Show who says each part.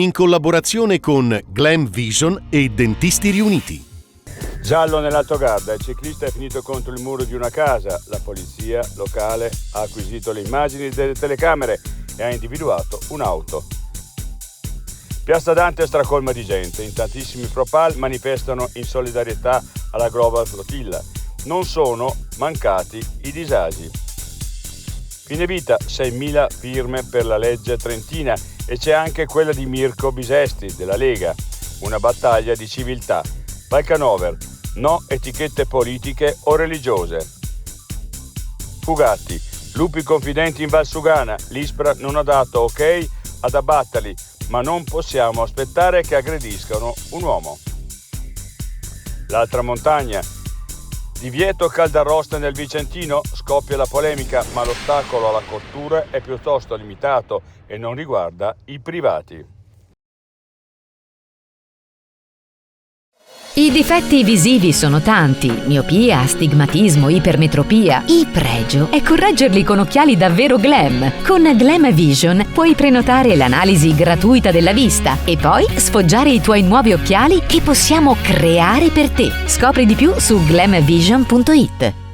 Speaker 1: in collaborazione con Glam Vision e Dentisti Riuniti.
Speaker 2: Giallo nell'Altogarda, il ciclista è finito contro il muro di una casa. La polizia locale ha acquisito le immagini delle telecamere e ha individuato un'auto. Piazza Dante stracolma di gente, in tantissimi Propal manifestano in solidarietà alla Global Flotilla. Non sono mancati i disagi. Fine vita, 6.000 firme per la legge trentina e c'è anche quella di Mirko Bisesti della Lega, una battaglia di civiltà. Valcanover, no etichette politiche o religiose. Fugatti, lupi confidenti in Valsugana, l'Ispra non ha dato ok ad abbatterli, ma non possiamo aspettare che aggrediscano un uomo. L'altra montagna, divieto caldarroste nel Vicentino, scoppia la polemica, ma l'ostacolo alla cottura è piuttosto limitato e non riguarda i privati.
Speaker 3: I difetti visivi sono tanti: miopia, astigmatismo, ipermetropia. Il pregio è correggerli con occhiali davvero glam. Con Glam Vision puoi prenotare l'analisi gratuita della vista e poi sfoggiare i tuoi nuovi occhiali che possiamo creare per te. Scopri di più su glamvision.it.